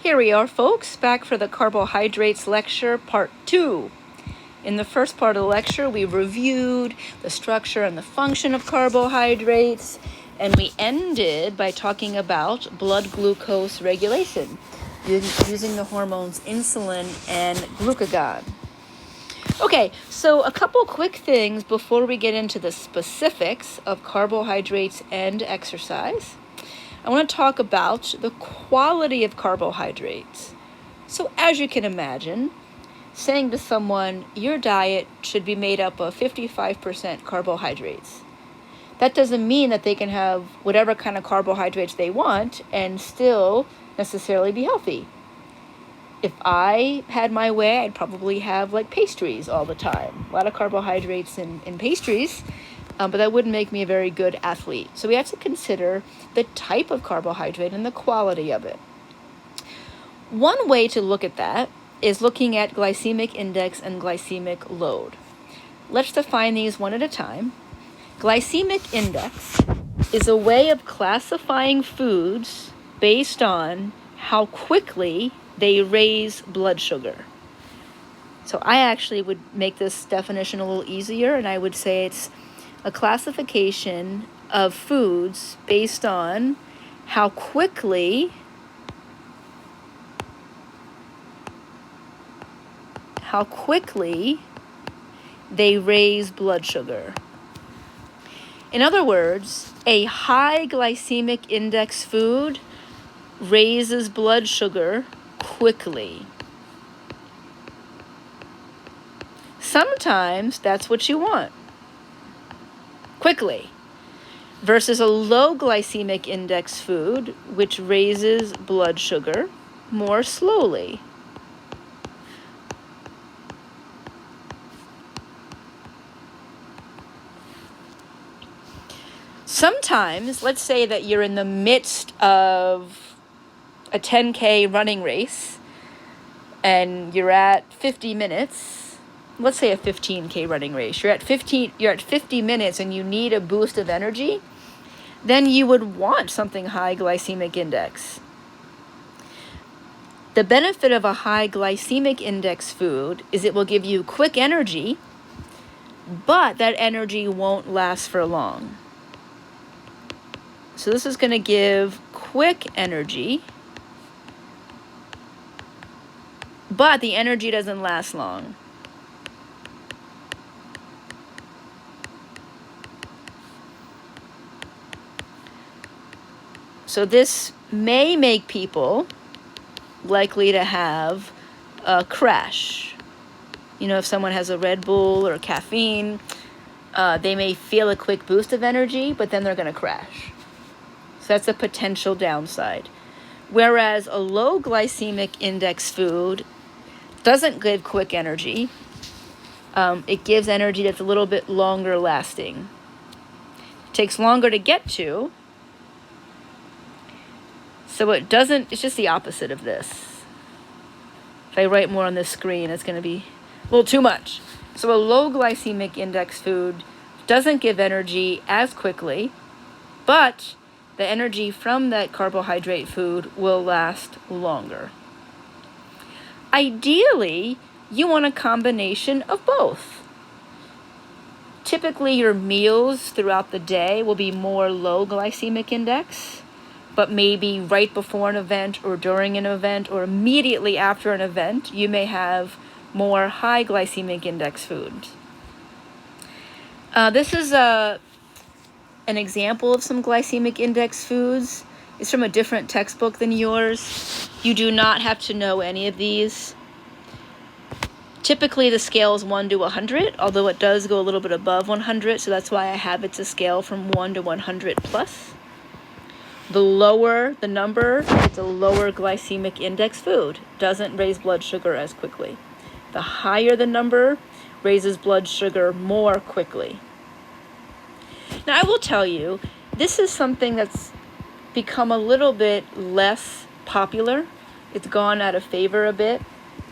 Here we are, folks, back for the Carbohydrates lecture, part 2. In the first part of the lecture, we reviewed the structure and the function of carbohydrates, and we ended by talking about blood glucose regulation, using the hormones insulin and glucagon. Okay, so a couple quick things before we get into the specifics of carbohydrates and exercise. I want to talk about the quality of carbohydrates. So as you can imagine, saying to someone, your diet should be made up of 55% carbohydrates. That doesn't mean that they can have whatever kind of carbohydrates they want and still necessarily be healthy. If I had my way, I'd probably have like pastries all the time. A lot of carbohydrates in pastries. But that wouldn't make me a very good athlete. So we have to consider the type of carbohydrate and the quality of it. One way to look at that is looking at glycemic index and glycemic load. Let's define these one at a time. Glycemic index is a way of classifying foods based on how quickly they raise blood sugar. So I actually would make this definition a little easier, and I would say it's a classification of foods based on how quickly they raise blood sugar. In other words, a high glycemic index food raises blood sugar quickly. Sometimes that's what you want. Quickly, versus a low glycemic index food, which raises blood sugar more slowly. Sometimes, let's say that you're in the midst of a 10K running race and you're at 50 minutes. Let's say a 15K running race. You're at 50 minutes and you need a boost of energy, then you would want something high glycemic index. The benefit of a high glycemic index food is it will give you quick energy, but that energy won't last for long. So this is going to give quick energy, but the energy doesn't last long. So this may make people likely to have a crash. You know, if someone has a Red Bull or caffeine, they may feel a quick boost of energy, but then they're going to crash. So that's a potential downside. Whereas a low glycemic index food doesn't give quick energy. It gives energy that's a little bit longer lasting. It takes longer to get to. So it's just the opposite of this. If I write more on this screen, it's going to be a little too much. So a low glycemic index food doesn't give energy as quickly, but the energy from that carbohydrate food will last longer. Ideally, you want a combination of both. Typically, your meals throughout the day will be more low glycemic index, but maybe right before an event or during an event or immediately after an event, you may have more high glycemic index foods. This is an example of some glycemic index foods. It's from a different textbook than yours. You do not have to know any of these. Typically, the scale is 1 to 100, although it does go a little bit above 100, so that's why I have it to scale from 1 to 100 plus. The lower the number, it's a lower glycemic index food. Doesn't raise blood sugar as quickly. The higher the number, raises blood sugar more quickly. Now, I will tell you, this is something that's become a little bit less popular. It's gone out of favor a bit.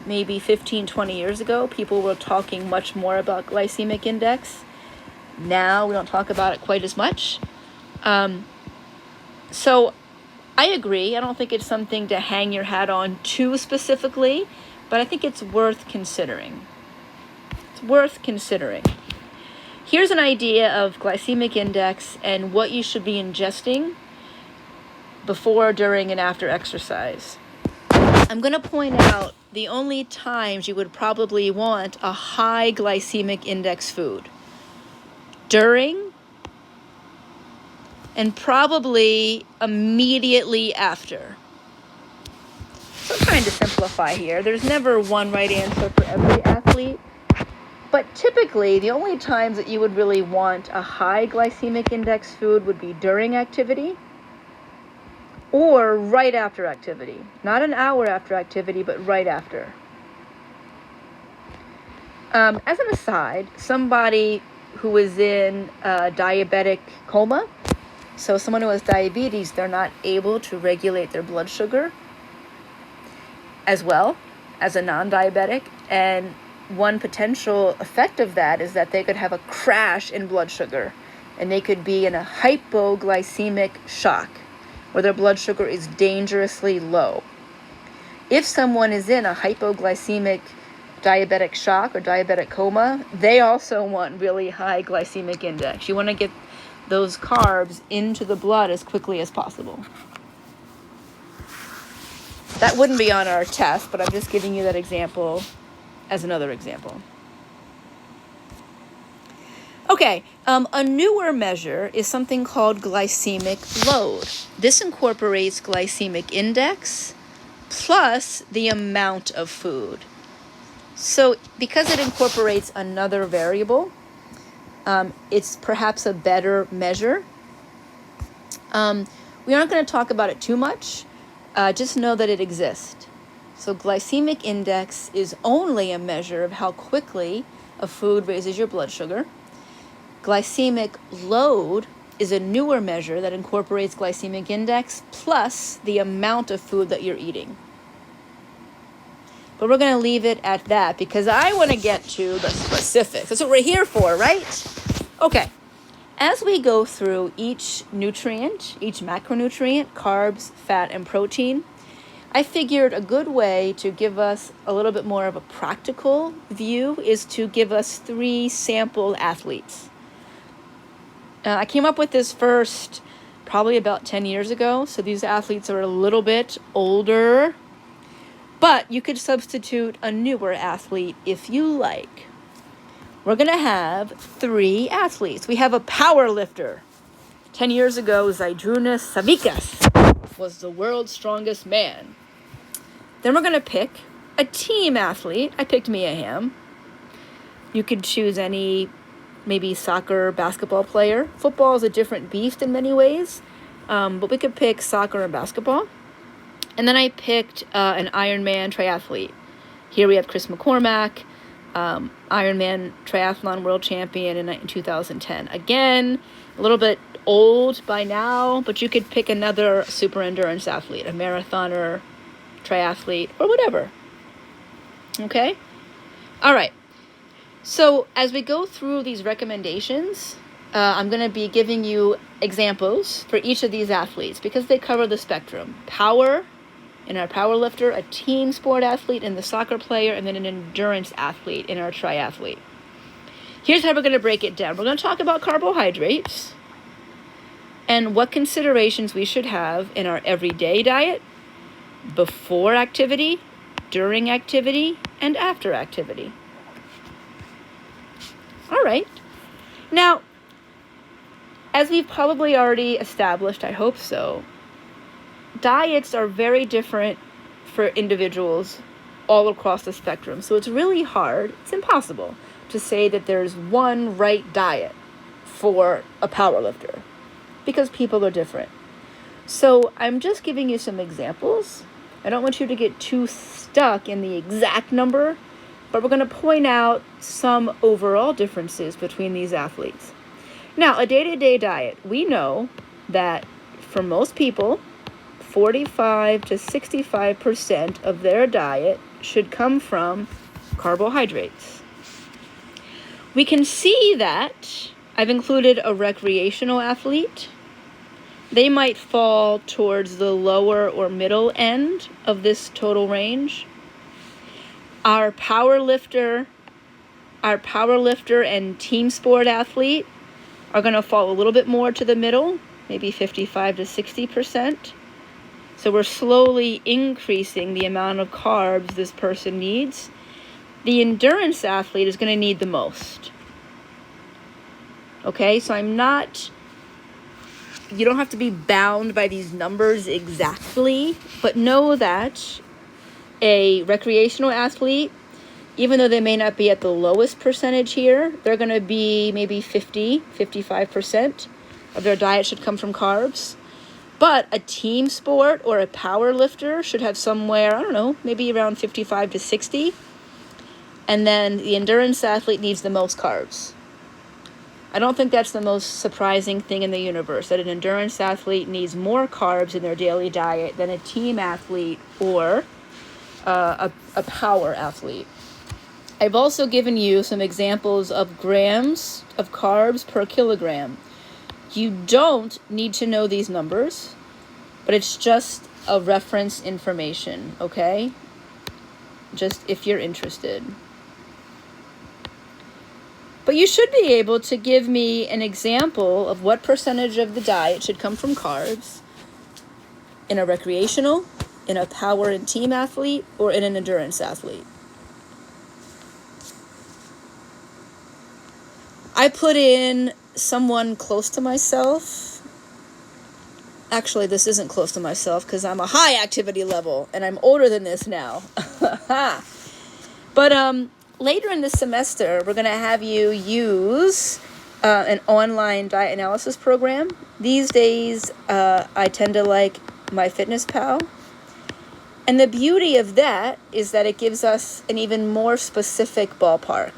Maybe 15, 20 years ago, people were talking much more about glycemic index. Now we don't talk about it quite as much. So I agree. I don't think it's something to hang your hat on too specifically, but I think it's worth considering. It's worth considering. Here's an idea of glycemic index and what you should be ingesting before, during, and after exercise. I'm going to point out the only times you would probably want a high glycemic index food: during and probably immediately after. So I'm trying to simplify here. There's never one right answer for every athlete, but typically the only times that you would really want a high glycemic index food would be during activity or right after activity. Not an hour after activity, but right after. As an aside, somebody who is in a diabetic coma, so someone who has diabetes, they're not able to regulate their blood sugar as well as a non-diabetic. And one potential effect of that is that they could have a crash in blood sugar, and they could be in a hypoglycemic shock, where their blood sugar is dangerously low. If someone is in a hypoglycemic diabetic shock or diabetic coma, they also want really high glycemic index. You want to get those carbs into the blood as quickly as possible. That wouldn't be on our test, but I'm just giving you that example as another example. Okay, a newer measure is something called glycemic load. This incorporates glycemic index plus the amount of food. So because it incorporates another variable, it's perhaps a better measure. We aren't going to talk about it too much. Just know that it exists. So glycemic index is only a measure of how quickly a food raises your blood sugar. Glycemic load is a newer measure that incorporates glycemic index plus the amount of food that you're eating. But we're going to leave it at that because I want to get to the specifics. That's what we're here for, right? Okay. As we go through each nutrient, each macronutrient, carbs, fat, and protein, I figured a good way to give us a little bit more of a practical view is to give us 3 sample athletes. I came up with this first probably about 10 years ago, so these athletes are a little bit older, but you could substitute a newer athlete if you like. We're going to have 3 athletes. We have a power lifter. 10 years ago, Zydrunas Savickas was the world's strongest man. Then we're going to pick a team athlete. I picked Mia Hamm. You could choose any, maybe soccer, basketball player. Football is a different beast in many ways, but we could pick soccer and basketball. And then I picked an Ironman triathlete. Here we have Chris McCormack, Ironman triathlon world champion in 2010. Again, a little bit old by now, but you could pick another super endurance athlete, a marathoner, triathlete, or whatever. Okay? All right. So as we go through these recommendations, I'm going to be giving you examples for each of these athletes because they cover the spectrum. Power in our power lifter, a team sport athlete in the soccer player, and then an endurance athlete in our triathlete. Here's how we're going to break it down. We're going to talk about carbohydrates and what considerations we should have in our everyday diet, before activity, during activity, and after activity. All right. Now, as we've probably already established, I hope so, diets are very different for individuals all across the spectrum. So it's really hard, it's impossible, to say that there's one right diet for a powerlifter because people are different. So I'm just giving you some examples. I don't want you to get too stuck in the exact number, but we're going to point out some overall differences between these athletes. Now, a day-to-day diet, we know that for most people, 45 to 65% of their diet should come from carbohydrates. We can see that I've included a recreational athlete they might fall towards the lower or middle end of this total range. Our power lifter and team sport athlete are going to fall a little bit more to the middle, maybe 55 to 60%. So we're slowly increasing the amount of carbs this person needs. The endurance athlete is going to need the most. Okay, so you don't have to be bound by these numbers exactly, but know that a recreational athlete, even though they may not be at the lowest percentage here, they're going to be maybe 55% of their diet should come from carbs. But a team sport or a power lifter should have somewhere, maybe around 55 to 60. And then the endurance athlete needs the most carbs. I don't think that's the most surprising thing in the universe, that an endurance athlete needs more carbs in their daily diet than a team athlete or a power athlete. I've also given you some examples of grams of carbs per kilogram. You don't need to know these numbers, but it's just a reference information, okay? Just if you're interested. But you should be able to give me an example of what percentage of the diet should come from carbs in a recreational, in a power and team athlete, or in an endurance athlete. I put in someone close to myself. Actually, this isn't close to myself because I'm a high activity level and I'm older than this now. But later in this semester, we're going to have you use an online diet analysis program. These days, I tend to like MyFitnessPal. And the beauty of that is that it gives us an even more specific ballpark.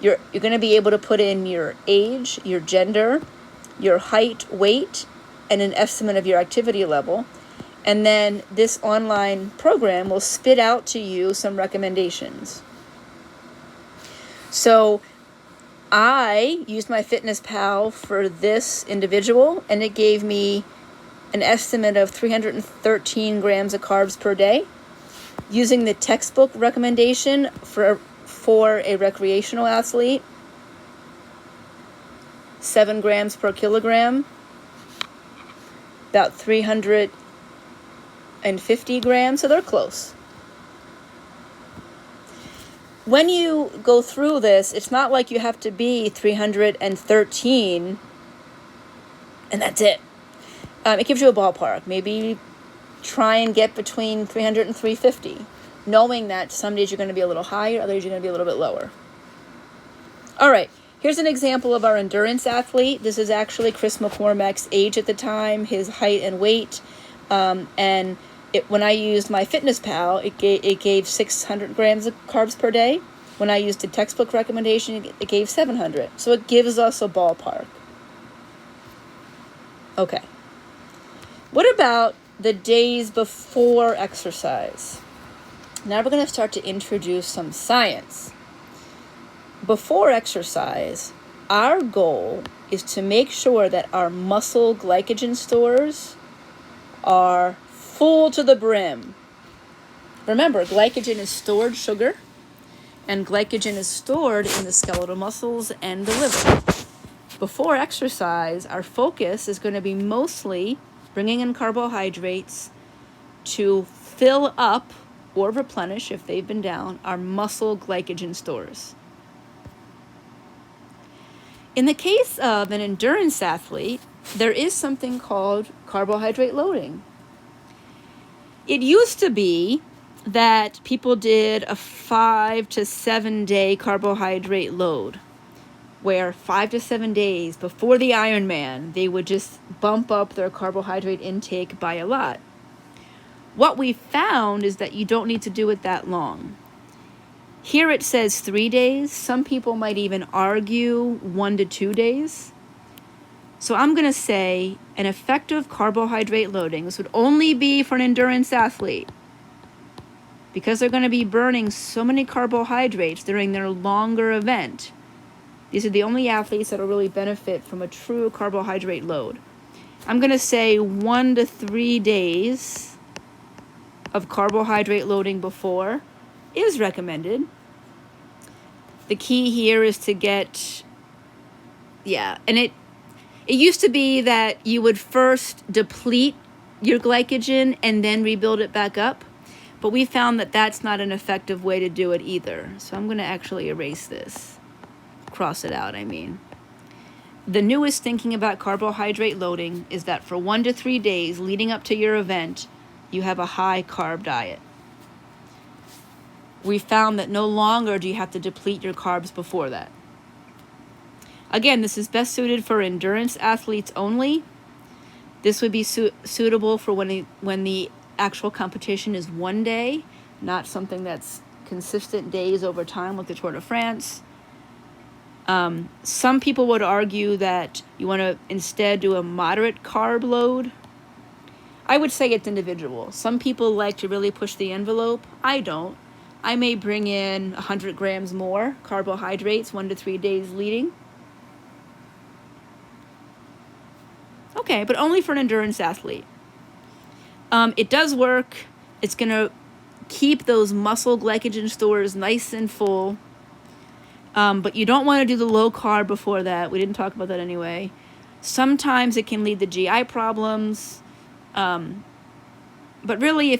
You're going to be able to put in your age, your gender, your height, weight, and an estimate of your activity level. And then this online program will spit out to you some recommendations. So I used MyFitnessPal for this individual, and it gave me an estimate of 313 grams of carbs per day. Using the textbook recommendation for a recreational athlete, 7 grams per kilogram, about 350 grams, so they're close. When you go through this, it's not like you have to be 313 and that's it. It gives you a ballpark. Maybe try and get between 300 and 350, knowing that some days you're going to be a little higher, other days you're going to be a little bit lower. All right, here's an example of our endurance athlete. This is actually Chris McCormack's age at the time, his height and weight. And when I used MyFitnessPal, it gave 600 grams of carbs per day. When I used the textbook recommendation, it gave 700. So it gives us a ballpark. Okay. What about the days before exercise? Now we're going to start to introduce some science. Before exercise, our goal is to make sure that our muscle glycogen stores are full to the brim. Remember, glycogen is stored sugar, and glycogen is stored in the skeletal muscles and the liver. Before exercise, our focus is going to be mostly bringing in carbohydrates to fill up or replenish, if they've been down, our muscle glycogen stores. In the case of an endurance athlete, there is something called carbohydrate loading. It used to be that people did a 5 to 7 day carbohydrate load, where 5 to 7 days before the Ironman, they would just bump up their carbohydrate intake by a lot. What we found is that you don't need to do it that long. Here it says 3 days. Some people might even argue 1 to 2 days. So I'm going to say an effective carbohydrate loading, this would only be for an endurance athlete, because they're going to be burning so many carbohydrates during their longer event. These are the only athletes that will really benefit from a true carbohydrate load. I'm going to say 1 to 3 days of carbohydrate loading before is recommended. The key here is to get, and it used to be that you would first deplete your glycogen and then rebuild it back up. But we found that that's not an effective way to do it either. So I'm going to actually erase this. Cross it out, I mean. The newest thinking about carbohydrate loading is that for 1 to 3 days leading up to your event, you have a high carb diet. We found that no longer do you have to deplete your carbs before that. Again, this is best suited for endurance athletes only. This would be suitable for when the actual competition is 1 day, not something that's consistent days over time like the Tour de France. Some people would argue that you want to instead do a moderate carb load. I would say it's individual. Some people like to really push the envelope. I don't. I may bring in 100 grams more carbohydrates 1 to 3 days leading. Okay, but only for an endurance athlete. It does work. It's going to keep those muscle glycogen stores nice and full. But you don't want to do the low carb before that. We didn't talk about that anyway. Sometimes it can lead to GI problems. But really,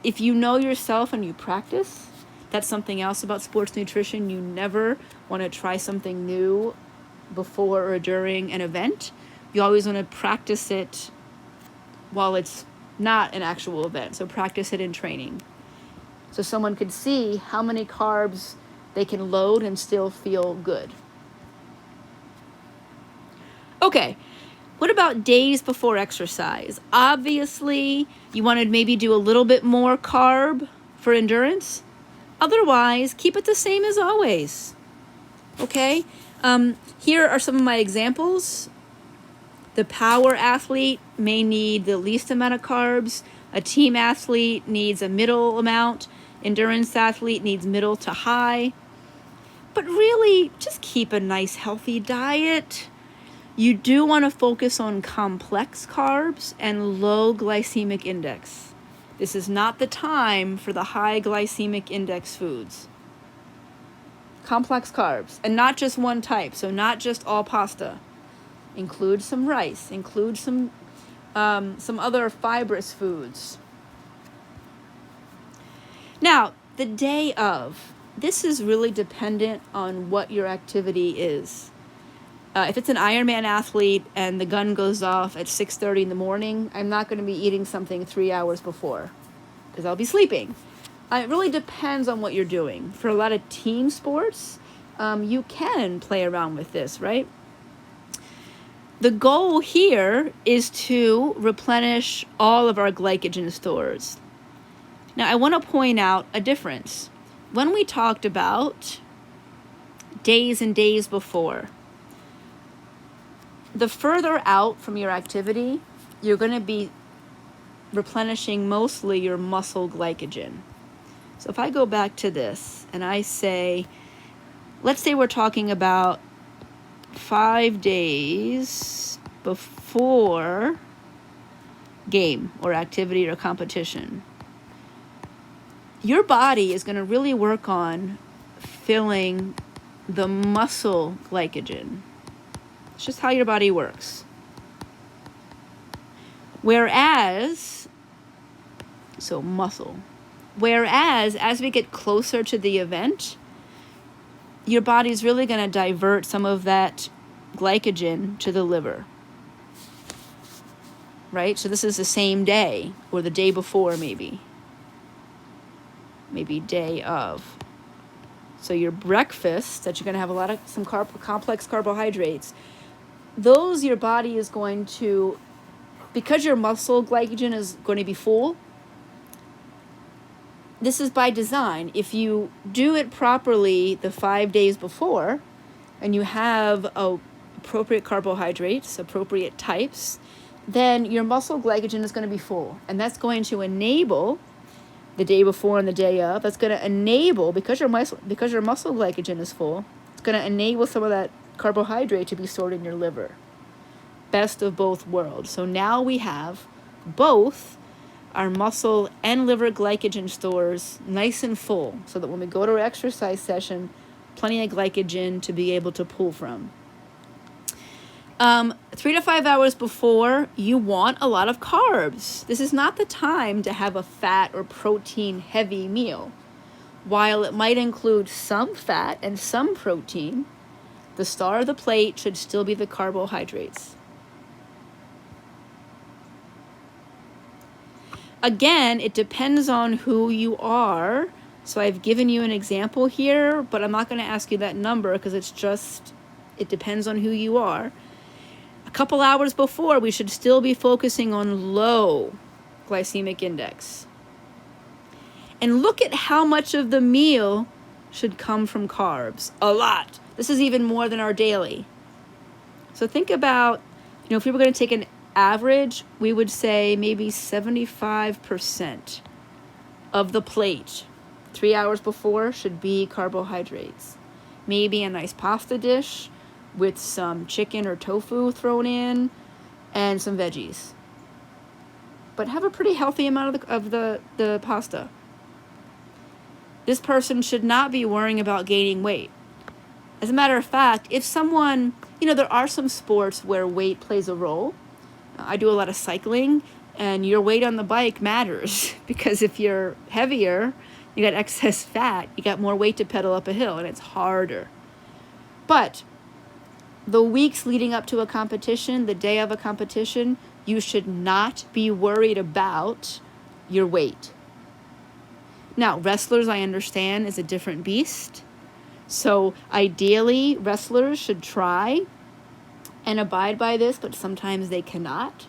if you know yourself and you practice, that's something else about sports nutrition. You never want to try something new before or during an event. You always want to practice it while it's not an actual event. So practice it in training. So someone could see how many carbs they can load and still feel good. Okay, what about days before exercise? Obviously, you want to maybe do a little bit more carb for endurance. Otherwise, keep it the same as always. Okay, here are some of my examples. The power athlete may need the least amount of carbs. A team athlete needs a middle amount. Endurance athlete needs middle to high. But really, just keep a nice healthy diet. You do want to focus on complex carbs and low glycemic index. This is not the time for the high glycemic index foods. Complex carbs, and not just one type, so not just all pasta. Include some rice, include some other fibrous foods. Now, the day of. This is really dependent on what your activity is. If it's an Ironman athlete and the gun goes off at 6:30 in the morning, I'm not going to be eating something 3 hours before because I'll be sleeping. It really depends on what you're doing. For a lot of team sports, you can play around with this, right? The goal here is to replenish all of our glycogen stores. Now, I want to point out a difference. When we talked about days and days before, the further out from your activity, you're going to be replenishing mostly your muscle glycogen. So if I go back to this and I say, let's say we're talking about 5 days before game or activity or competition, your body is going to really work on filling the muscle glycogen. It's just how your body works. Whereas as we get closer to the event, your body's really going to divert some of that glycogen to the liver. Right? So this is the same day or the day before maybe day of. So your breakfast, that you're going to have a lot of some complex carbohydrates, those your body is going to, because your muscle glycogen is going to be full, this is by design. If you do it properly the 5 days before, and you have appropriate carbohydrates, appropriate types, then your muscle glycogen is going to be full. And that's going to enable the day before and the day of. That's going to enable, because your muscle glycogen is full, it's going to enable some of that carbohydrate to be stored in your liver. best of both worlds. So now we have both our muscle and liver glycogen stores nice and full, so that when we go to our exercise session, plenty of glycogen to be able to pull from. 3 to 5 hours before, you want a lot of carbs. This is not the time to have a fat or protein heavy meal. While it might include some fat and some protein, the star of the plate should still be the carbohydrates. Again, it depends on who you are. So I've given you an example here, but I'm not going to ask you that number because it depends on who you are. A couple hours before, we should still be focusing on low glycemic index. And look at how much of the meal should come from carbs. A lot. This is even more than our daily. So think about, if we were going to take an average, we would say maybe 75% of the plate 3 hours before should be carbohydrates. Maybe a nice pasta dish with some chicken or tofu thrown in and some veggies. But have a pretty healthy amount of the pasta. This person should not be worrying about gaining weight. As a matter of fact, if someone, there are some sports where weight plays a role. I do a lot of cycling, and your weight on the bike matters because if you're heavier, you got excess fat, you got more weight to pedal up a hill, and it's harder. But the weeks leading up to a competition, the day of a competition, you should not be worried about your weight. Now, wrestlers, I understand, is a different beast. So ideally, wrestlers should try and abide by this, but sometimes they cannot.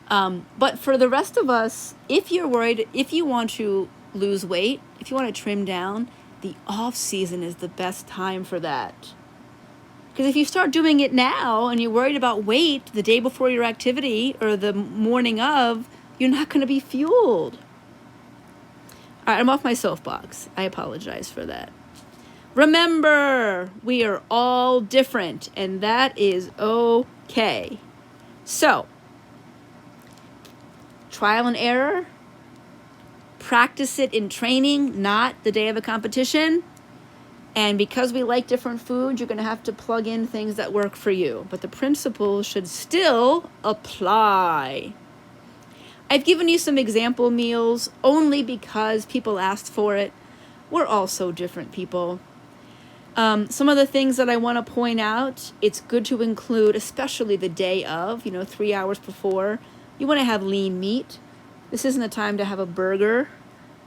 But for the rest of us, if you're worried, if you want to lose weight, if you want to trim down, the off season is the best time for that. Because if you start doing it now and you're worried about weight the day before your activity or the morning of, you're not going to be fueled. All right, I'm off my soapbox. I apologize for that. Remember, we are all different, and that is okay. So, trial and error. Practice it in training, not the day of a competition. And because we like different foods, you're going to have to plug in things that work for you. But the principles should still apply. I've given you some example meals only because people asked for it. We're all so different people. Some of the things that I want to point out, it's good to include, especially the day of, 3 hours before. You want to have lean meat. This isn't a time to have a burger.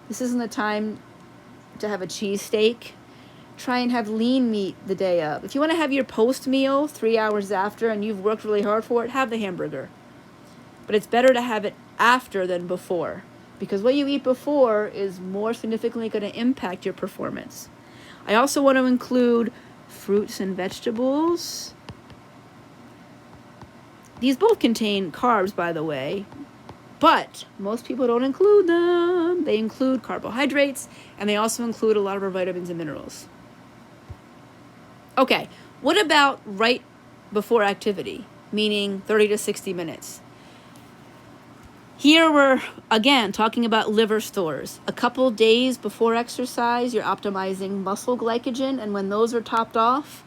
This isn't a time to have a cheesesteak. Try and have lean meat the day of. If you want to have your post meal 3 hours after and you've worked really hard for it, have the hamburger. But it's better to have it after than before, because what you eat before is more significantly going to impact your performance. I also want to include fruits and vegetables. These both contain carbs, by the way, but most people don't include them. They include carbohydrates, and they also include a lot of our vitamins and minerals. Okay, what about right before activity, meaning 30 to 60 minutes? Here we're, again, talking about liver stores. A couple days before exercise, you're optimizing muscle glycogen, and when those are topped off,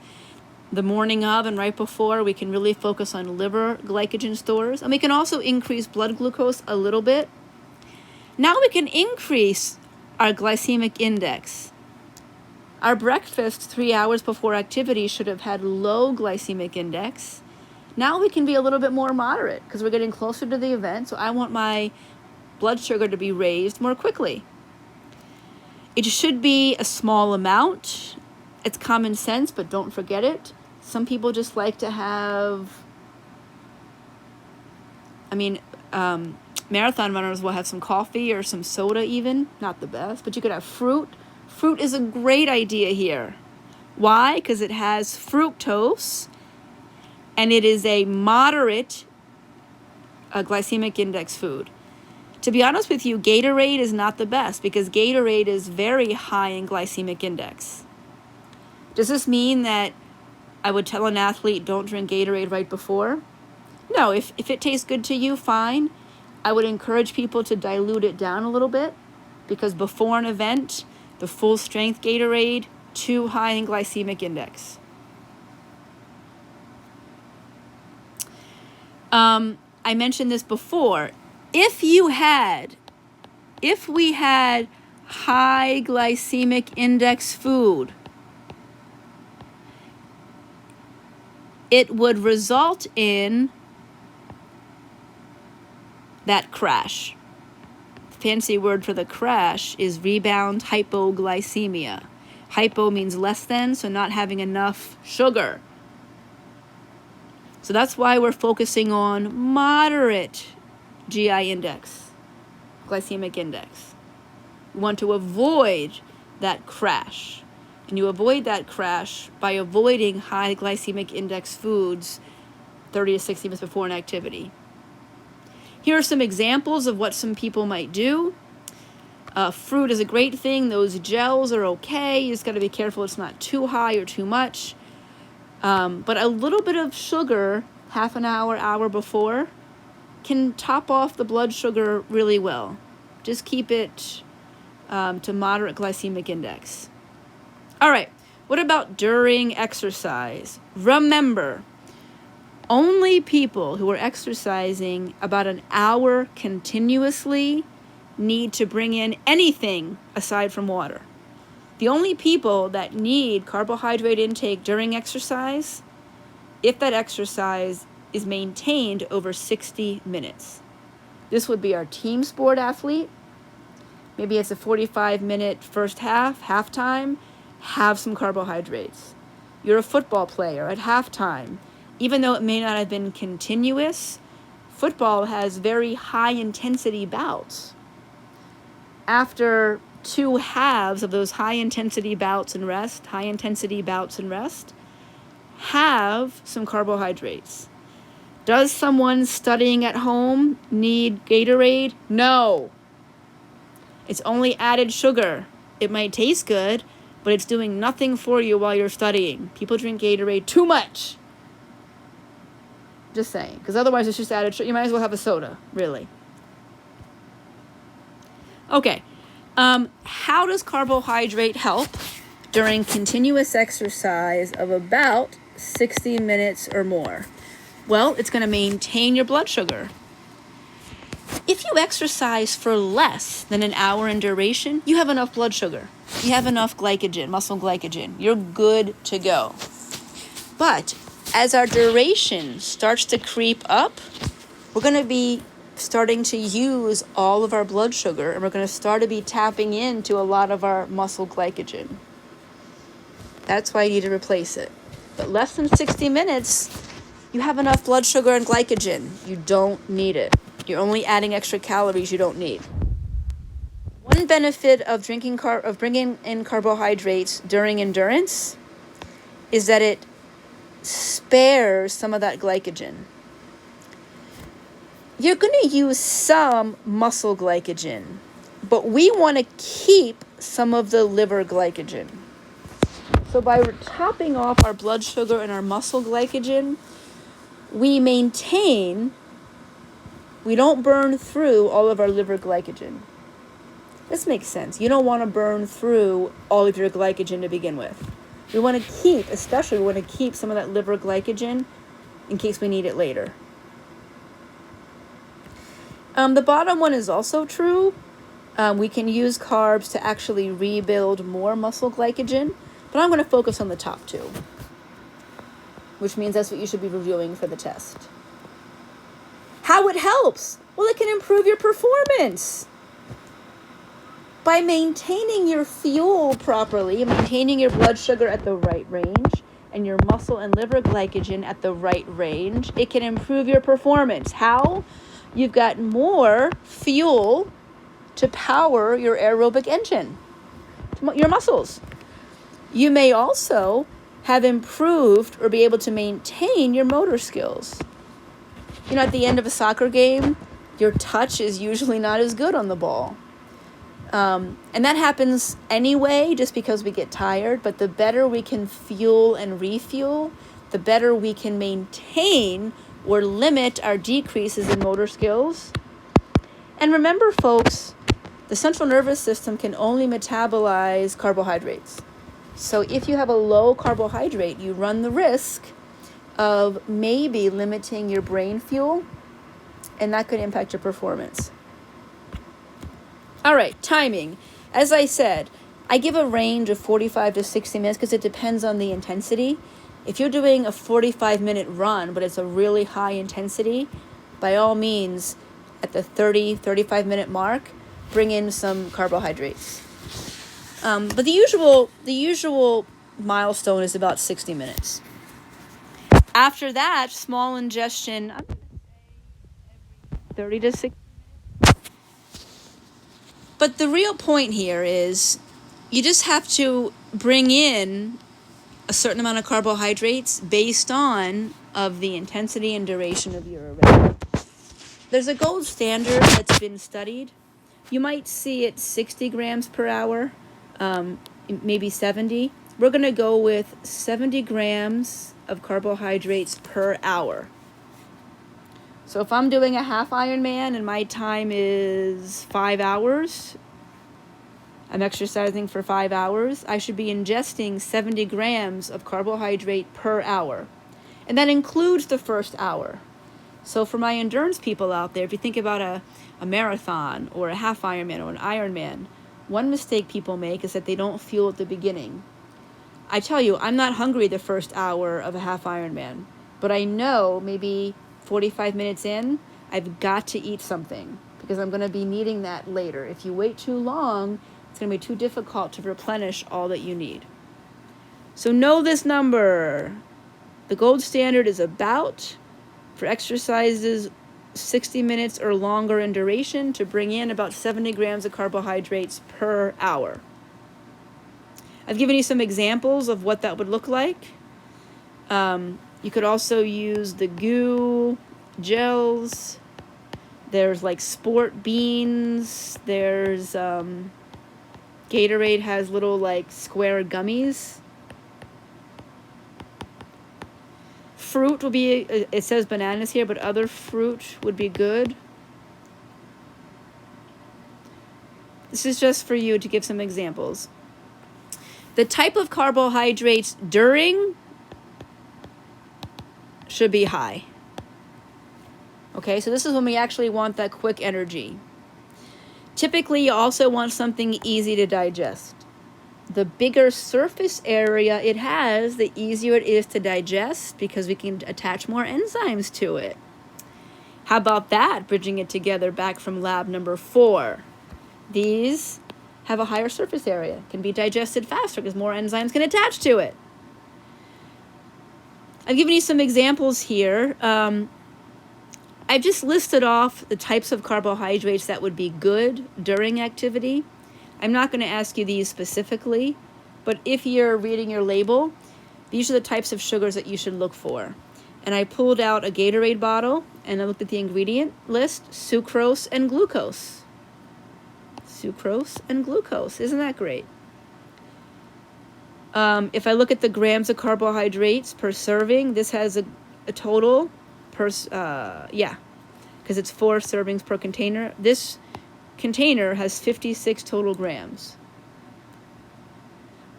the morning of and right before, we can really focus on liver glycogen stores. And we can also increase blood glucose a little bit. Now we can increase our glycemic index. Our breakfast 3 hours before activity should have had low glycemic index. Now we can be a little bit more moderate because we're getting closer to the event. So I want my blood sugar to be raised more quickly. It should be a small amount. It's common sense, but don't forget it. Some people just like to have, marathon runners will have some coffee or some soda even. Not the best, but you could have fruit. Fruit is a great idea here. Why? Because it has fructose, and it is a moderate glycemic index food. To be honest with you, Gatorade is not the best because Gatorade is very high in glycemic index. Does this mean that I would tell an athlete, don't drink Gatorade right before. No, if it tastes good to you, fine. I would encourage people to dilute it down a little bit, because before an event, the full strength Gatorade, too high in glycemic index. I mentioned this before. If we had high glycemic index food, it would result in that crash. The fancy word for the crash is rebound hypoglycemia. Hypo means less than, so not having enough sugar. So that's why we're focusing on moderate GI index, glycemic index. We want to avoid that crash. And you avoid that crash by avoiding high glycemic index foods 30 to 60 minutes before an activity. Here are some examples of what some people might do. Fruit is a great thing. Those gels are okay. You just got to be careful it's not too high or too much. But a little bit of sugar, half an hour before, can top off the blood sugar really well. Just keep it to moderate glycemic index. All right, what about during exercise? Remember, only people who are exercising about an hour continuously need to bring in anything aside from water. The only people that need carbohydrate intake during exercise, if that exercise is maintained over 60 minutes. This would be our team sport athlete. Maybe it's a 45-minute first halftime, have some carbohydrates. You're a football player at halftime. Even though it may not have been continuous, football has very high intensity bouts. After 2 halves of those high intensity bouts and rest, have some carbohydrates. Does someone studying at home need Gatorade? No. It's only added sugar. It might taste good, but it's doing nothing for you while you're studying. People drink Gatorade too much. Just saying, because otherwise it's just added sugar. You might as well have a soda, really. Okay, how does carbohydrate help during continuous exercise of about 60 minutes or more? Well, it's going to maintain your blood sugar. If you exercise for less than an hour in duration, you have enough blood sugar. You have enough glycogen, muscle glycogen. You're good to go. But as our duration starts to creep up, we're going to be starting to use all of our blood sugar, and we're going to start to be tapping into a lot of our muscle glycogen. That's why you need to replace it. But less than 60 minutes, you have enough blood sugar and glycogen. You don't need it. You're only adding extra calories you don't need. One benefit of bringing in carbohydrates during endurance is that it spares some of that glycogen. You're going to use some muscle glycogen, but we want to keep some of the liver glycogen. So by topping off our blood sugar and our muscle glycogen, we don't burn through all of our liver glycogen. This makes sense. You don't want to burn through all of your glycogen to begin with. We want to keep some of that liver glycogen in case we need it later. The bottom one is also true. We can use carbs to actually rebuild more muscle glycogen, but I'm going to focus on the top 2, which means that's what you should be reviewing for the test. How it helps? Well, it can improve your performance. By maintaining your fuel properly, maintaining your blood sugar at the right range, and your muscle and liver glycogen at the right range, it can improve your performance. How? You've got more fuel to power your aerobic engine, your muscles. You may also have improved or be able to maintain your motor skills. At the end of a soccer game, your touch is usually not as good on the ball. And that happens anyway, just because we get tired. But the better we can fuel and refuel, the better we can maintain or limit our decreases in motor skills. And remember, folks, the central nervous system can only metabolize carbohydrates. So if you have a low carbohydrate, you run the risk of maybe limiting your brain fuel, and that could impact your performance. All right, timing. As I said, I give a range of 45 to 60 minutes because it depends on the intensity. If you're doing a 45-minute run, but it's a really high intensity, by all means, at the 35-minute mark, bring in some carbohydrates. But the usual milestone is about 60 minutes. After that, small ingestion, 30 to 60. But the real point here is you just have to bring in a certain amount of carbohydrates based on of the intensity and duration of your event. There's a gold standard that's been studied. You might see it 60 grams per hour, maybe 70. We're going to go with 70 grams of carbohydrates per hour. So if I'm doing a half Ironman and my time is 5 hours, I'm exercising for 5 hours, I should be ingesting 70 grams of carbohydrate per hour. And that includes the first hour. So for my endurance people out there, if you think about a marathon or a half Ironman or an Ironman, one mistake people make is that they don't fuel at the beginning. I tell you, I'm not hungry the first hour of a half Ironman, but I know maybe 45 minutes in, I've got to eat something because I'm going to be needing that later. If you wait too long, it's going to be too difficult to replenish all that you need. So know this number. The gold standard is about, for exercises 60 minutes or longer in duration, to bring in about 70 grams of carbohydrates per hour. I've given you some examples of what that would look like. You could also use the goo gels. There's like sport beans. There's Gatorade has little like square gummies. Fruit will be, it says bananas here, but other fruit would be good. This is just for you to give some examples. The type of carbohydrates during should be high. Okay, so this is when we actually want that quick energy. Typically, you also want something easy to digest. The bigger surface area it has, the easier it is to digest because we can attach more enzymes to it. How about that, bridging it together back from lab number 4? These have a higher surface area, can be digested faster because more enzymes can attach to it. I've given you some examples here. I've just listed off the types of carbohydrates that would be good during activity. I'm not going to ask you these specifically, but if you're reading your label, these are the types of sugars that you should look for. And I pulled out a Gatorade bottle and I looked at the ingredient list, sucrose and glucose. Sucrose and glucose. Isn't that great? If I look at the grams of carbohydrates per serving, this has a total per, because it's 4 servings per container. This container has 56 total grams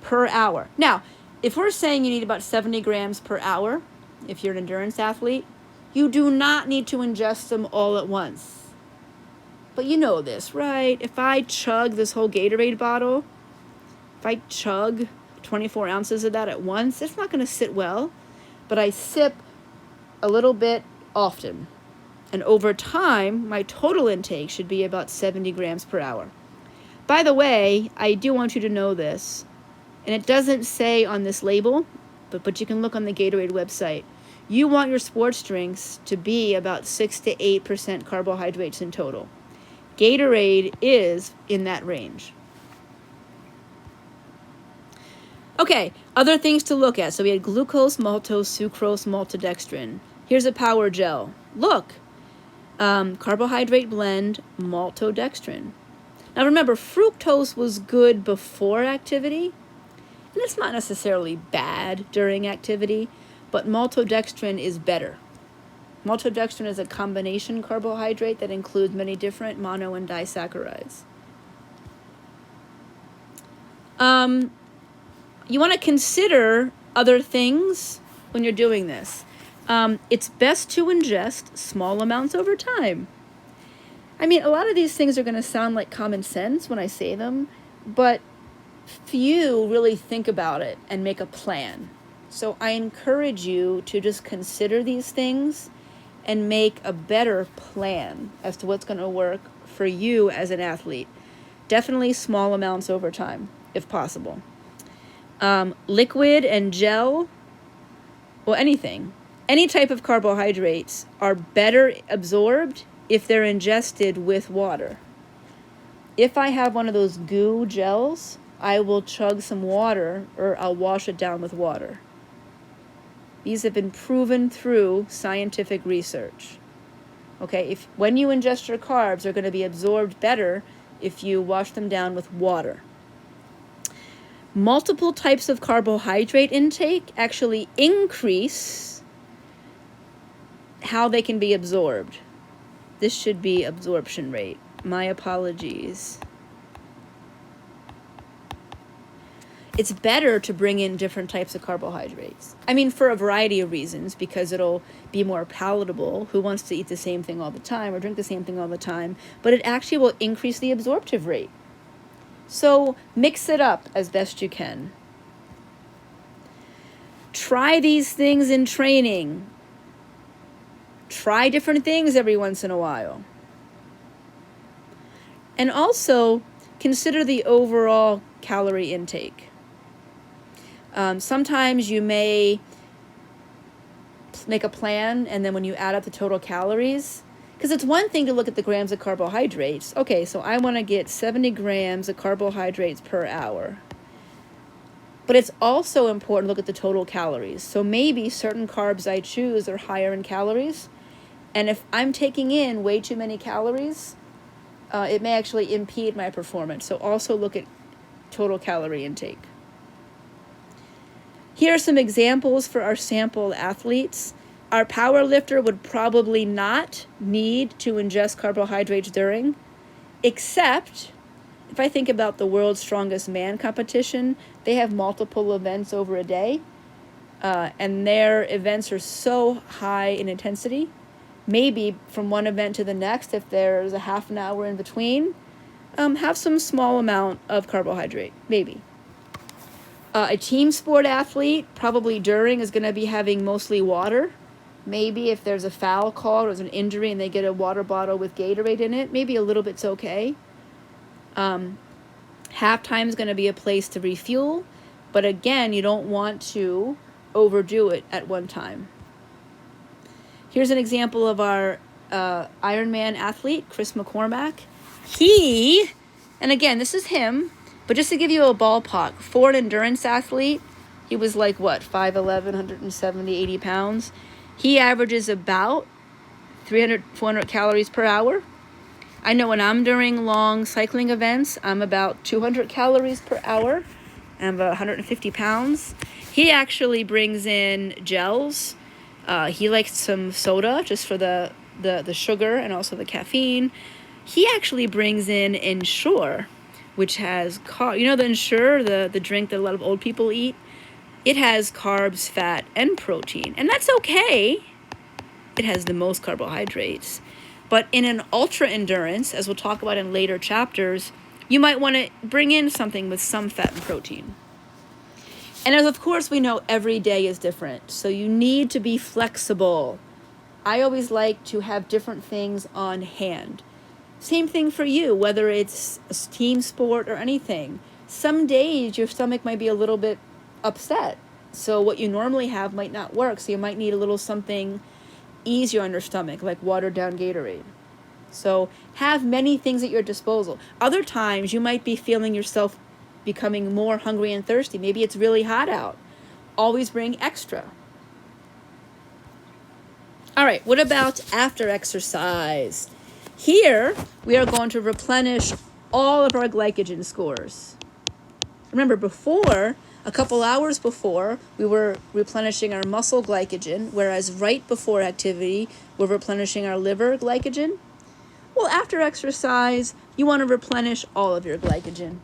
per hour. Now, if we're saying you need about 70 grams per hour, if you're an endurance athlete, you do not need to ingest them all at once. But you know this, right? If I chug this whole Gatorade bottle, if I chug 24 ounces of that at once, it's not going to sit well. But I sip a little bit often. And over time, my total intake should be about 70 grams per hour. By the way, I do want you to know this. And it doesn't say on this label, but you can look on the Gatorade website. You want your sports drinks to be about 6 to 8% carbohydrates in total. Gatorade is in that range. Okay, other things to look at. So we had glucose, maltose, sucrose, maltodextrin. Here's a power gel. Look, carbohydrate blend, maltodextrin. Now remember, fructose was good before activity, and it's not necessarily bad during activity, but maltodextrin is better. Maltodextrin is a combination carbohydrate that includes many different mono and disaccharides. You want to consider other things when you're doing this. It's best to ingest small amounts over time. I mean, a lot of these things are going to sound like common sense when I say them, but few really think about it and make a plan. So I encourage you to just consider these things and make a better plan as to what's going to work for you as an athlete. Definitely small amounts over time, if possible. Liquid and gel, well, anything. Any type of carbohydrates are better absorbed if they're ingested with water. If I have one of those goo gels, I will chug some water or I'll wash it down with water. These have been proven through scientific research. Okay, when you ingest your carbs, they're going to be absorbed better if you wash them down with water. Multiple types of carbohydrate intake actually increase how they can be absorbed. This should be absorption rate. My apologies. It's better to bring in different types of carbohydrates. I mean, for a variety of reasons, because it'll be more palatable. Who wants to eat the same thing all the time or drink the same thing all the time? But it actually will increase the absorptive rate. So mix it up as best you can. Try these things in training. Try different things every once in a while. And also consider the overall calorie intake. Sometimes you may make a plan, and then when you add up the total calories, because it's one thing to look at the grams of carbohydrates. Okay, so I want to get 70 grams of carbohydrates per hour. But it's also important to look at the total calories. So maybe certain carbs I choose are higher in calories. And if I'm taking in way too many calories, it may actually impede my performance. So also look at total calorie intake. Here are some examples for our sample athletes. Our power lifter would probably not need to ingest carbohydrates during, except if I think about the world's strongest man competition, they have multiple events over a day, and their events are so high in intensity. Maybe from one event to the next, if there's a half an hour in between, have some small amount of carbohydrate, maybe. A team sport athlete, probably during, is going to be having mostly water. Maybe if there's a foul call or there's an injury and they get a water bottle with Gatorade in it, maybe a little bit's okay. Halftime is going to be a place to refuel, but again, you don't want to overdo it at one time. Here's an example of our Ironman athlete, Chris McCormack. And again, this is him, but just to give you a ballpark, for an endurance athlete, he was like, 5'11", 170, 80 pounds. He averages about 300, 400 calories per hour. I know when I'm doing long cycling events, I'm about 200 calories per hour. I'm about 150 pounds. He actually brings in gels. He likes some soda just for the sugar and also the caffeine. He actually brings in Ensure, which has the Ensure, the drink that a lot of old people eat. It has carbs, fat, and protein, and that's okay. It has the most carbohydrates. But in an ultra endurance, as we'll talk about in later chapters, you might want to bring in something with some fat and protein. And as of course we know, every day is different, so you need to be flexible. I always like to have different things on hand. Same thing for you, whether it's a team sport or anything. Some days your stomach might be a little bit upset, so what you normally have might not work, so you might need a little something easier on your stomach, like watered down Gatorade. So have many things at your disposal. Other times you might be feeling yourself becoming more hungry and thirsty. Maybe it's really hot out. Always bring extra. All right, what about after exercise? Here we are going to replenish all of our glycogen scores. Remember, before, a couple hours before, we were replenishing our muscle glycogen, whereas right before activity, we're replenishing our liver glycogen. Well, after exercise, you want to replenish all of your glycogen.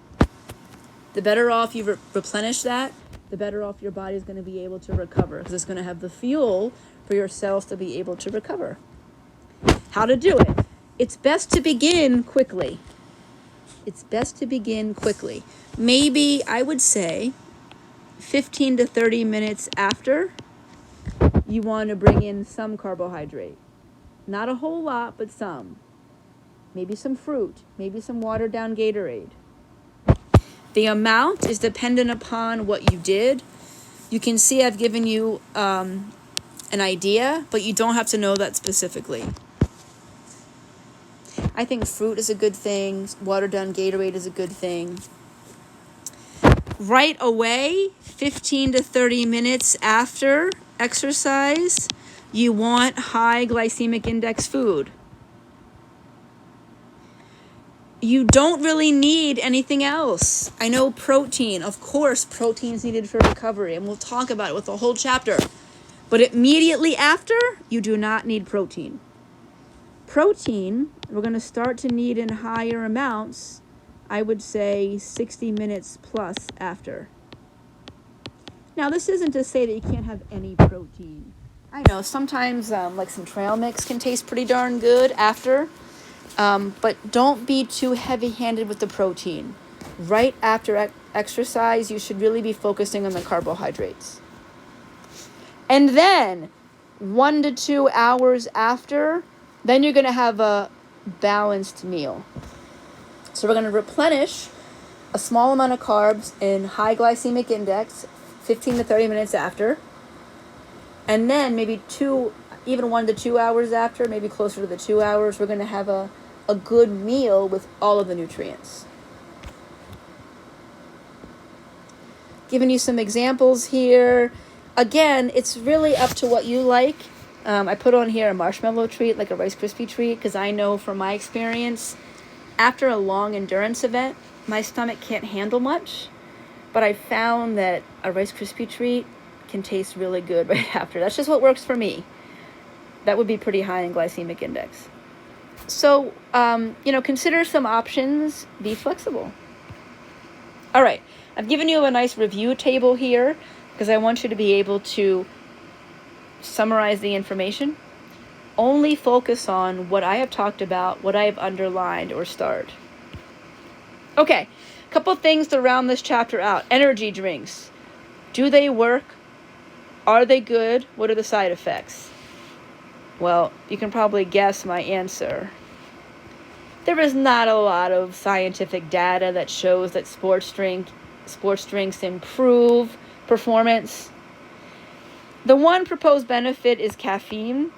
The better off you replenish that, the better off your body is going to be able to recover, because it's going to have the fuel for your cells to be able to recover. How to do it? It's best to begin quickly. It's best to begin quickly. Maybe, I would say, 15 to 30 minutes after, you want to bring in some carbohydrate. Not a whole lot, but some. Maybe some fruit, maybe some watered down Gatorade. The amount is dependent upon what you did. You can see I've given you an idea, but you don't have to know that specifically. I think fruit is a good thing. Watered down Gatorade is a good thing. Right away, 15 to 30 minutes after exercise, you want high glycemic index food. You don't really need anything else. I know protein, of course, protein is needed for recovery, and we'll talk about it with a whole chapter. But immediately after, you do not need protein. Protein, we're going to start to need in higher amounts, I would say 60 minutes plus after. Now, this isn't to say that you can't have any protein. I know sometimes like some trail mix can taste pretty darn good after. But don't be too heavy-handed with the protein. Right after exercise, you should really be focusing on the carbohydrates. And then, 1 to 2 hours after, then you're going to have a balanced meal. So we're going to replenish a small amount of carbs in high glycemic index, 15 to 30 minutes after. And then maybe 1 to 2 hours after, maybe closer to the 2 hours, we're going to have a good meal with all of the nutrients. Giving you some examples here. Again, it's really up to what you like. I put on here a marshmallow treat, like a Rice Krispie treat, because I know from my experience, after a long endurance event, my stomach can't handle much. But I found that a Rice Krispie treat can taste really good right after. That's just what works for me. That would be pretty high in glycemic index. So, consider some options. Be flexible. All right. I've given you a nice review table here because I want you to be able to summarize the information. Only focus on what I have talked about, what I have underlined or starred. Okay. A couple things to round this chapter out. Energy drinks. Do they work? Are they good? What are the side effects? Well, you can probably guess my answer. There is not a lot of scientific data that shows that sports drinks improve performance. The one proposed benefit is caffeine.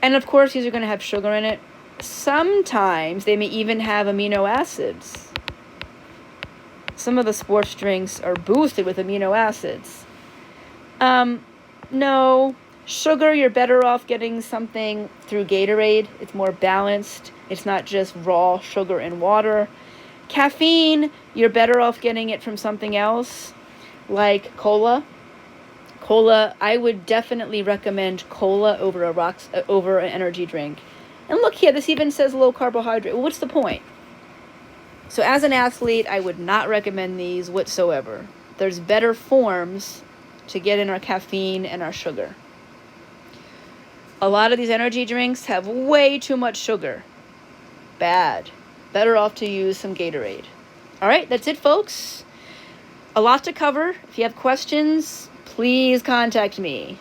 And of course, these are going to have sugar in it. Sometimes they may even have amino acids. Some of the sports drinks are boosted with amino acids. No. Sugar, you're better off getting something through Gatorade. It's more balanced. It's not just raw sugar and water. Caffeine, you're better off getting it from something else, like cola. Cola, I would definitely recommend cola over an energy drink. And look here, this even says low carbohydrate. Well, what's the point? So as an athlete, I would not recommend these whatsoever. There's better forms to get in our caffeine and our sugar. A lot of these energy drinks have way too much sugar. Bad. Better off to use some Gatorade. All right, that's it, folks. A lot to cover. If you have questions, please contact me.